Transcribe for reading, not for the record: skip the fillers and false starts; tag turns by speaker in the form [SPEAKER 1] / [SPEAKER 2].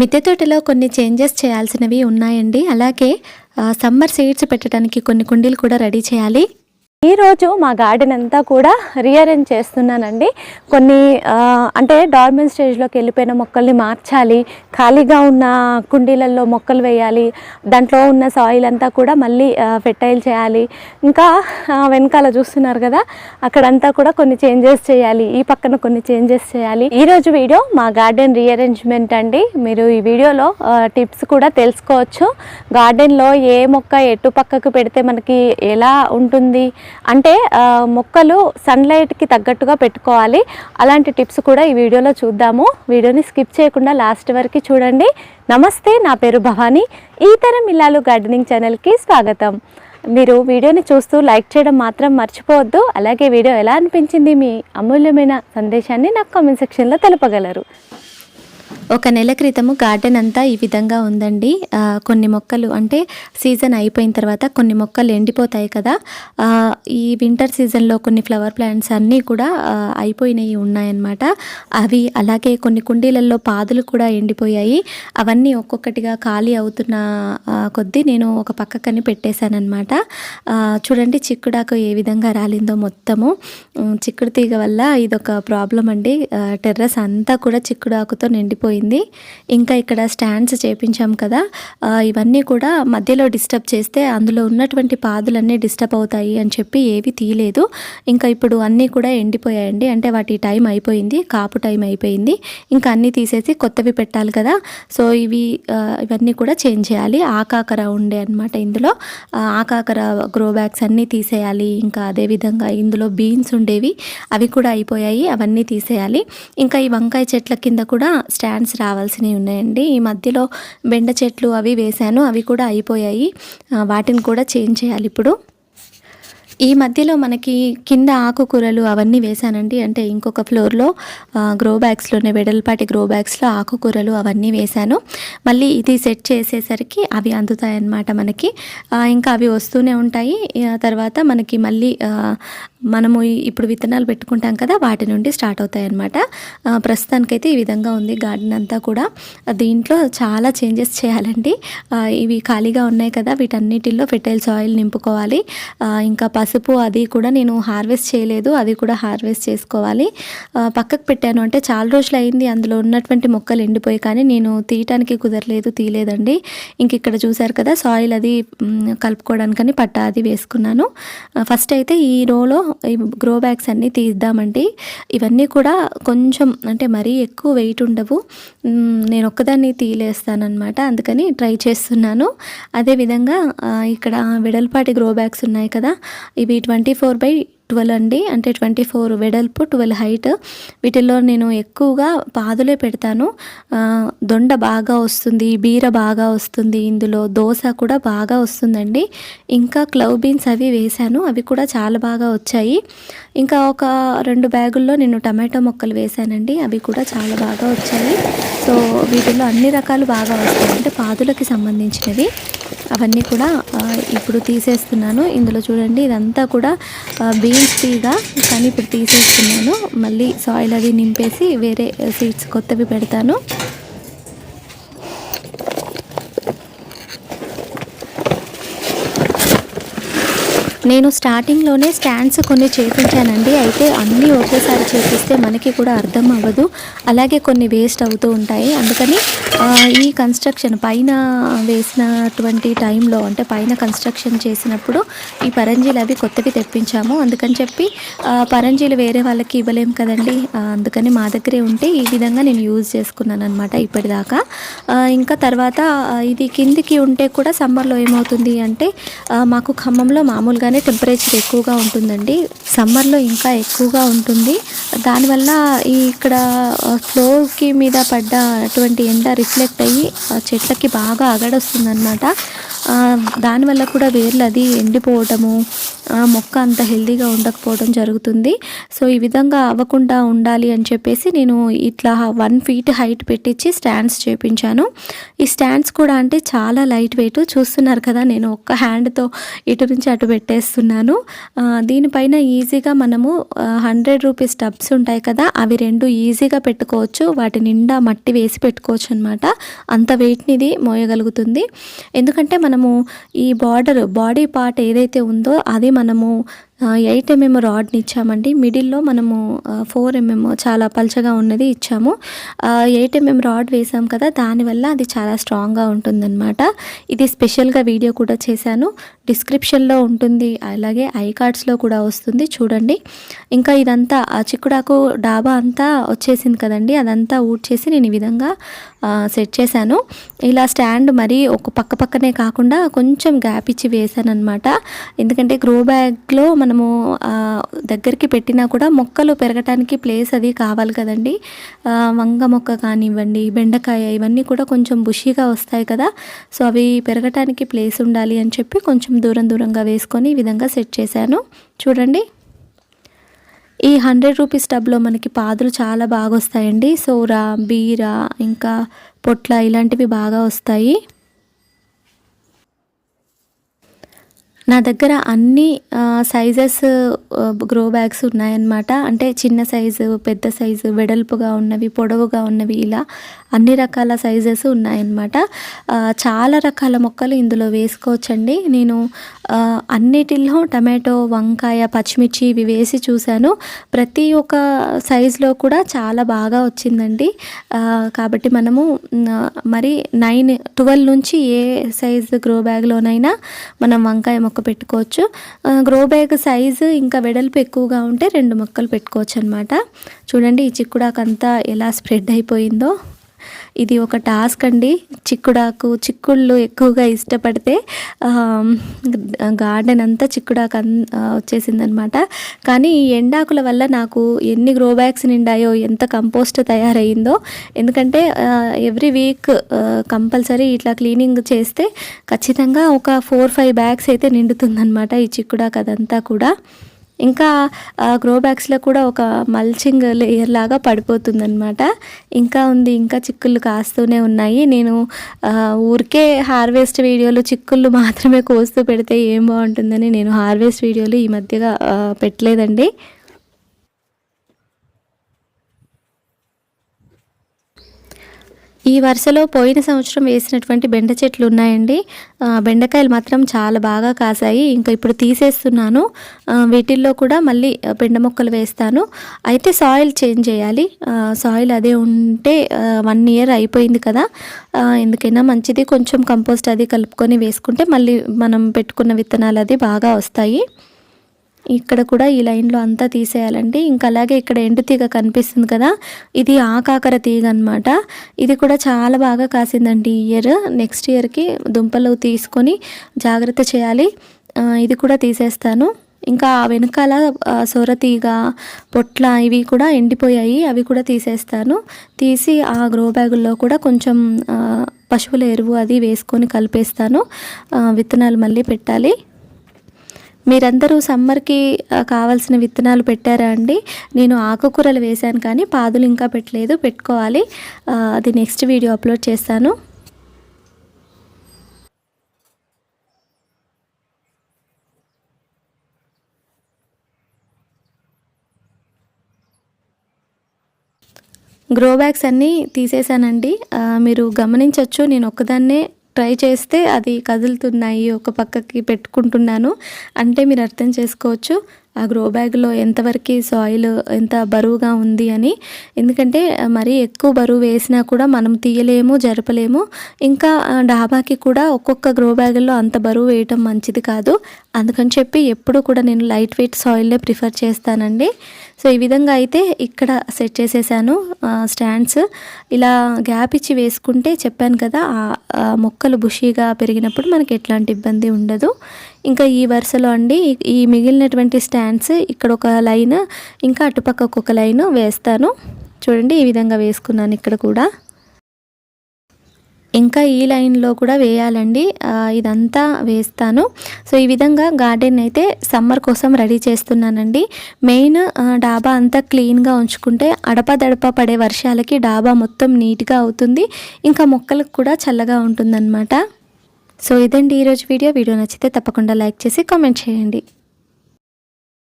[SPEAKER 1] మిద్దె తోటలో కొన్ని చేంజెస్ చేయాల్సినవి ఉన్నాయండి. అలాగే సమ్మర్ సీడ్స్ పెట్టడానికి కొన్ని కుండీలు కూడా రెడీ చేయాలి. ఈరోజు మా గార్డెన్ అంతా కూడా రీఅరేంజ్ చేస్తున్నానండి. కొన్ని అంటే డార్మెంట్ స్టేజ్లోకి వెళ్ళిపోయిన మొక్కల్ని మార్చాలి, ఖాళీగా ఉన్న కుండీలలో మొక్కలు వేయాలి, దాంట్లో ఉన్న సాయిల్ అంతా కూడా మళ్ళీ ఫెర్టైల్ చేయాలి. ఇంకా వెనకాల చూస్తున్నారు కదా, అక్కడంతా కూడా కొన్ని చేంజెస్ చేయాలి, ఈ పక్కన కొన్ని చేంజెస్ చేయాలి. ఈరోజు వీడియో మా గార్డెన్ రీఅరేంజ్మెంట్ అండి. మీరు ఈ వీడియోలో టిప్స్ కూడా తెలుసుకోవచ్చు. గార్డెన్లో ఏ మొక్క ఎటు పక్కకు పెడితే మనకి ఎలా ఉంటుంది అంటే మొక్కలు సన్లైట్కి తగ్గట్టుగా పెట్టుకోవాలి. అలాంటి టిప్స్ కూడా ఈ వీడియోలో చూద్దాము. వీడియోని స్కిప్ చేయకుండా లాస్ట్ వరకు చూడండి. నమస్తే, నా పేరు భవానీ. ఈ తరం ఇల్లాలు గార్డెనింగ్ ఛానల్కి స్వాగతం. మీరు వీడియోని చూస్తూ లైక్ చేయడం మాత్రం మర్చిపోవద్దు. అలాగే వీడియో ఎలా అనిపించింది, మీ అమూల్యమైన సందేశాన్ని నాకు కామెంట్ సెక్షన్లో తెలపగలరు. ఒక నెల క్రితము గార్డెన్ అంతా ఈ విధంగా ఉందండి. కొన్ని మొక్కలు అంటే సీజన్ అయిపోయిన తర్వాత కొన్ని మొక్కలు ఎండిపోతాయి కదా, ఈ వింటర్ సీజన్లో కొన్ని ఫ్లవర్ ప్లాంట్స్ అన్నీ కూడా అయిపోయినవి ఉన్నాయన్నమాట. అవి అలాగే కొన్ని కుండీలలో పాదులు కూడా ఎండిపోయాయి. అవన్నీ ఒక్కొక్కటిగా ఖాళీ అవుతున్న కొద్దీ నేను ఒక పక్కకని పెట్టేశానమాట. చూడండి చిక్కుడాకు ఏ విధంగా రాలిందో మొత్తము. చిక్కుడు తీగ వల్ల ఇదొక ప్రాబ్లం అండి. టెర్రస్ అంతా కూడా చిక్కుడాకుతో నిండిపోయింది. ఇంకా ఇక్కడ స్టాండ్స్ చేపించాం కదా, ఇవన్నీ కూడా మధ్యలో డిస్టర్బ్ చేస్తే అందులో ఉన్నటువంటి పాదులన్నీ డిస్టర్బ్ అవుతాయి అని చెప్పి ఏవి తీయలేదు. ఇంకా ఇప్పుడు అన్నీ కూడా ఎండిపోయాయండి. అంటే వాటి టైం అయిపోయింది, కాపు టైం అయిపోయింది. ఇంకా అన్నీ తీసేసి కొత్తవి పెట్టాలి కదా. సో ఇవన్నీ కూడా చేంజ్ చేయాలి. ఆకాకర ఉండే అనమాట ఇందులో. ఆకాకర గ్రో బ్యాగ్స్ అన్నీ తీసేయాలి. ఇంకా అదేవిధంగా ఇందులో బీన్స్ ఉండేవి, అవి కూడా అయిపోయాయి, అవన్నీ తీసేయాలి. ఇంకా ఈ వంకాయ చెట్ల కింద కూడా స్టాండ్స్ రావాల్సినవి ఉన్నాయండి. ఈ మధ్యలో బెండ చెట్లు అవి వేశాను, అవి కూడా అయిపోయాయి. వాటిని కూడా చేంజ్ చేయాలి ఇప్పుడు. ఈ మధ్యలో మనకి కింద ఆకుకూరలు అవన్నీ వేశానండి. అంటే ఇంకొక ఫ్లోర్లో గ్రో బ్యాగ్స్లోనే వెడల్పాటి గ్రో బ్యాగ్స్లో ఆకుకూరలు అవన్నీ వేశాను. మళ్ళీ ఇది సెట్ చేసేసరికి అవి అందుతాయి అన్నమాట మనకి. ఇంకా అవి వస్తూనే ఉంటాయి. తర్వాత మనకి మళ్ళీ మనము ఇప్పుడు విత్తనాలు పెట్టుకుంటాం కదా, వాటి నుండి స్టార్ట్ అవుతాయి అన్నమాట. ప్రస్తుతానికైతే ఈ విధంగా ఉంది గార్డెన్ అంతా కూడా. దీంట్లో చాలా చేంజెస్ చేయాలండి. ఇవి ఖాళీగా ఉన్నాయి కదా, వీటన్నిటిల్లో ఫెర్టైల్ సాయిల్ నింపుకోవాలి. ఇంకా పసుపు అది కూడా నేను హార్వెస్ట్ చేయలేదు, అది కూడా హార్వెస్ట్ చేసుకోవాలి. పక్కకు పెట్టాను, అంటే చాలా రోజులు అయింది అందులో ఉన్నటువంటి మొక్కలు ఎండిపోయి, కానీ నేను తీయటానికి కుదరలేదు, తీయలేదండి. ఇంక ఇక్కడ చూసారు కదా, సాయిల్ అది కలుపుకోవడానికని పట్ట అది వేసుకున్నాను. ఫస్ట్ అయితే ఈ రోలో ఈ గ్రో బ్యాగ్స్ అన్నీ తీద్దామండి. ఇవన్నీ కూడా కొంచెం అంటే మరీ ఎక్కువ వెయిట్ ఉండవు, నేను ఒక్కదాన్ని తీలేస్తానమాట, అందుకని ట్రై చేస్తున్నాను. అదేవిధంగా ఇక్కడ వెడల్పాటి గ్రో బ్యాగ్స్ ఉన్నాయి కదా, ఇవి 24x12 అండి. అంటే 24 వెడల్పు, 12 హైట్. వీటిల్లో నేను ఎక్కువగా పాదులే పెడతాను. దొండ బాగా వస్తుంది, బీర బాగా వస్తుంది, ఇందులో దోస కూడా బాగా వస్తుందండి. ఇంకా క్లవ్ బీన్స్ అవి వేశాను, అవి కూడా చాలా బాగా వచ్చాయి. ఇంకా ఒక 2 బ్యాగుల్లో నేను టమాటో మొక్కలు వేశానండి, అవి కూడా చాలా బాగా వచ్చాయి. సో వీటిల్లో అన్ని రకాలు బాగా వస్తాయి, అంటే పాదులకి సంబంధించినవి. అవన్నీ కూడా ఇప్పుడు తీసేస్తున్నాను. ఇందులో చూడండి ఇదంతా కూడా బీన్స్ తీగ, కానీ ఇప్పుడు తీసేస్తున్నాను. మళ్ళీ సాయిల్ అది నింపేసి వేరే సీడ్స్ కొత్తవి పెడతాను. నేను స్టార్టింగ్లోనే స్టాండ్స్ కొన్ని చేపించానండి. అయితే అన్నీ ఒకేసారి చేపిస్తే మనకి కూడా అర్థం అవ్వదు, అలాగే కొన్ని వేస్ట్ అవుతూ ఉంటాయి. అందుకని ఈ కన్స్ట్రక్షన్ పైన వేసినటువంటి టైంలో, అంటే పైన కన్స్ట్రక్షన్ చేసినప్పుడు ఈ పరంజీలు అవి కొత్తవి తెప్పించాము. అందుకని చెప్పి పరంజీలు వేరే వాళ్ళకి ఇవ్వలేం కదండి, అందుకని మా దగ్గరే ఉంటే ఈ విధంగా నేను యూజ్ చేసుకున్నాను అనమాట ఇప్పటిదాకా. ఇంకా తర్వాత ఇది కిందికి ఉంటే కూడా సమ్మర్లో ఏమవుతుంది అంటే, మాకు ఖమ్మంలో మామూలుగానే టెంపరేచర్ ఎక్కువగా ఉంటుందండి, సమ్మర్లో ఇంకా ఎక్కువగా ఉంటుంది. దానివల్ల ఇక్కడ ఫ్లోర్కి మీద పడ్డ అటువంటి ఎండ రిఫ్లెక్ట్ అయ్యి చెట్లకి బాగా అగడొస్తుందన్నమాట. దానివల్ల కూడా వేర్లు అది ఎండిపోవటము, మొక్క అంత హెల్తీగా ఉండకపోవడం జరుగుతుంది. సో ఈ విధంగా అవ్వకుండా ఉండాలి అని చెప్పేసి నేను ఇట్లా 1 ఫీట్ హైట్ పెట్టించి స్టాండ్స్ చేపించాను. ఈ స్టాండ్స్ కూడా అంటే చాలా లైట్ వెయిట్, చూస్తున్నారు కదా, నేను ఒక్క హ్యాండ్తో ఇటు నుంచి అటు పెట్టేస్తున్నాను. దీనిపైన ఈజీగా మనము 100 రూపీస్ టబ్స్ ఉంటాయి కదా, అవి 2 ఈజీగా పెట్టుకోవచ్చు. వాటి నిండా మట్టి వేసి పెట్టుకోవచ్చు అనమాట. అంత వెయిట్ని ఇది మోయగలుగుతుంది. ఎందుకంటే మనము ఈ బాడీ పార్ట్ ఏదైతే ఉందో అది మనము 8 mm రాడ్ని ఇచ్చామండి. మిడిల్లో మనము 4 mm చాలా పల్చగా ఉన్నది ఇచ్చాము. 8 mm రాడ్ వేసాం కదా, దానివల్ల అది చాలా స్ట్రాంగ్గా ఉంటుందన్నమాట. ఇది స్పెషల్గా వీడియో కూడా చేశాను, డిస్క్రిప్షన్లో ఉంటుంది, అలాగే ఐ కార్డ్స్లో కూడా వస్తుంది చూడండి. ఇంకా ఇదంతా చిక్కుడాకు డాబా అంతా వచ్చేసింది కదండి, అదంతా ఊడ్చేసి నేను ఈ విధంగా సెట్ చేశాను. ఇలా స్టాండ్ మరి ఒక పక్కనే కాకుండా కొంచెం గ్యాప్ ఇచ్చి వేసాను అనమాట. ఎందుకంటే గ్రో బ్యాగ్లో మనము దగ్గరికి పెట్టినా కూడా మొక్కలు పెరగటానికి ప్లేస్ అది కావాలి కదండి. వంగ మొక్క కానివ్వండి, బెండకాయ, ఇవన్నీ కూడా కొంచెం బుషీగా వస్తాయి కదా. సో అవి పెరగటానికి ప్లేస్ ఉండాలి అని చెప్పి కొంచెం దూరంగా వేసుకొని ఈ విధంగా సెట్ చేశాను. చూడండి, ఈ 100 రూపీస్ టబ్లో మనకి పాదులు చాలా బాగా వస్తాయండి. సోర, బీర, ఇంకా పొట్ల ఇలాంటివి బాగా వస్తాయి. నా దగ్గర అన్ని సైజెస్ గ్రో బ్యాగ్స్ ఉన్నాయన్నమాట. అంటే చిన్న సైజు, పెద్ద సైజు, వెడల్పుగా ఉన్నవి, పొడవుగా ఉన్నవి, ఇలా అన్ని రకాల సైజెస్ ఉన్నాయన్నమాట. చాలా రకాల మొక్కలు ఇందులో వేసుకోవచ్చండి. నేను అన్నిటిలో టమాటో, వంకాయ, పచ్చిమిర్చి ఇవి వేసి చూశాను. ప్రతి ఒక్క సైజులో కూడా చాలా బాగా వచ్చిందండి. కాబట్టి మనము మరి 12 నుంచి ఏ సైజు గ్రో బ్యాగ్లోనైనా మనం వంకాయ మొక్క పెట్టుకోవచ్చు. గ్రో బ్యాగ్ సైజు ఇంకా వెడల్పు ఎక్కువగా ఉంటే 2 మొక్కలు పెట్టుకోవచ్చు అనమాట. చూడండి, ఈ చిక్కుడాకంతా ఎలా స్ప్రెడ్ అయిపోయిందో. ఇది ఒక టాస్క్ అండి. చిక్కుళ్ళు ఎక్కువగా ఇష్టపడితే గార్డెన్ అంతా చిక్కుడాకు వచ్చేసిందనమాట. కానీ ఈ ఎండాకుల వల్ల నాకు ఎన్ని గ్రో బ్యాగ్స్ నిండాయో, ఎంత కంపోస్ట్ తయారయ్యిందో. ఎందుకంటే ఎవ్రీ వీక్ కంపల్సరీ ఇట్లా క్లీనింగ్ చేస్తే ఖచ్చితంగా ఒక 4-5 బ్యాగ్స్ అయితే నిండుతుందనమాట ఈ చిక్కుడాకు అదంతా కూడా. ఇంకా గ్రో బ్యాగ్స్లో కూడా ఒక మల్చింగ్ లేయర్ లాగా పడిపోతుందన్నమాట. ఇంకా చిక్కుళ్ళు కాస్తూనే ఉన్నాయి. నేను ఊరికే హార్వెస్ట్ వీడియోలు చిక్కుళ్ళు మాత్రమే కోస్తూ పెడితే ఏం బాగుంటుందని నేను హార్వెస్ట్ వీడియోలు ఈ మధ్యగా పెట్టలేదండి. ఈ వరుసలో పోయిన సంవత్సరం వేసినటువంటి బెండ చెట్లు ఉన్నాయండి. బెండకాయలు మాత్రం చాలా బాగా కాసాయి. ఇంకా ఇప్పుడు తీసేస్తున్నాను. వీటిల్లో కూడా మళ్ళీ బెండ మొక్కలు వేస్తాను. అయితే సాయిల్ చేంజ్ చేయాలి. సాయిల్ అదే ఉంటే 1 year అయిపోయింది కదా, ఎందుకైనా మంచిది. కొంచెం కంపోస్ట్ అది కలుపుకొని వేసుకుంటే మళ్ళీ మనం పెట్టుకున్న విత్తనాలు అది బాగా వస్తాయి. ఇక్కడ కూడా ఈ లైన్లో అంతా తీసేయాలండి. ఇంకా అలాగే ఇక్కడ ఎండు తీగ కనిపిస్తుంది కదా, ఇది ఆకాకర తీగ అనమాట. ఇది కూడా చాలా బాగా కాసిందండి ఈ ఇయర్. నెక్స్ట్ ఇయర్కి దుంపలు తీసుకొని జాగ్రత్త చేయాలి. ఇది కూడా తీసేస్తాను. ఇంకా వెనకాల సొరతీగ, పొట్ల ఇవి కూడా ఎండిపోయాయి, అవి కూడా తీసేస్తాను. తీసి ఆ గ్రో బ్యాగుల్లో కూడా కొంచెం పశువుల ఎరువు అది వేసుకొని కలిపేస్తాను. విత్తనాలు మళ్ళీ పెట్టాలి. మీరందరూ సమ్మర్కి కావాల్సిన విత్తనాలు పెట్టారా అండి? నేను ఆకుకూరలు వేశాను కానీ పాదులు ఇంకా పెట్టలేదు, పెట్టుకోవాలి. అది నెక్స్ట్ వీడియో అప్లోడ్ చేస్తాను. గ్రో బ్యాగ్స్ అన్నీ తీసేసానండి. మీరు గమనించవచ్చు, నేను ఒక్కదాన్నే ట్రై చేస్తే అది కదులుతున్నాయి, ఒక పక్కకి పెట్టుకుంటున్నాను అంటే మీరు అర్థం చేసుకోవచ్చు ఆ గ్రో బ్యాగ్లో ఎంతవరకు సాయిల్ ఎంత బరువుగా ఉంది అని. ఎందుకంటే మరీ ఎక్కువ బరువు వేసినా కూడా మనం తీయలేము, జరపలేము. ఇంకా డాబాకి కూడా ఒక్కొక్క గ్రో బ్యాగుల్లో అంత బరువు వేయటం మంచిది కాదు. అందుకని చెప్పి ఎప్పుడు కూడా నేను లైట్ వెయిట్ సాయిల్నే ప్రిఫర్ చేస్తానండి. సో ఈ విధంగా అయితే ఇక్కడ సెట్ చేసేసాను స్టాండ్స్. ఇలా గ్యాప్ ఇచ్చి వేసుకుంటే చెప్పాను కదా, మొక్కలు బుషీగా పెరిగినప్పుడు మనకి ఎట్లాంటి ఇబ్బంది ఉండదు. ఇంకా ఈ వరుసలో అండి ఈ మిగిలినటువంటి స్టాండ్స్ ఇక్కడ ఒక లైన్, ఇంకా అటుపక్క ఒక లైన్ వేస్తాను. చూడండి, ఈ విధంగా వేసుకున్నాను ఇక్కడ కూడా. ఇంకా ఈ లైన్లో కూడా వేయాలండి, ఇదంతా వేస్తాను. సో ఈ విధంగా గార్డెన్ అయితే సమ్మర్ కోసం రెడీ చేస్తున్నానండి. మెయిన్ డాబా అంతా క్లీన్గా ఉంచుకుంటే అడపదడప పడే వర్షాలకి డాబా మొత్తం నీట్గా అవుతుంది, ఇంకా మొక్కలకు కూడా చల్లగా ఉంటుందన్నమాట. సో ఇదండి ఈరోజు వీడియో నచ్చితే తప్పకుండా లైక్ చేసి కామెంట్ చేయండి.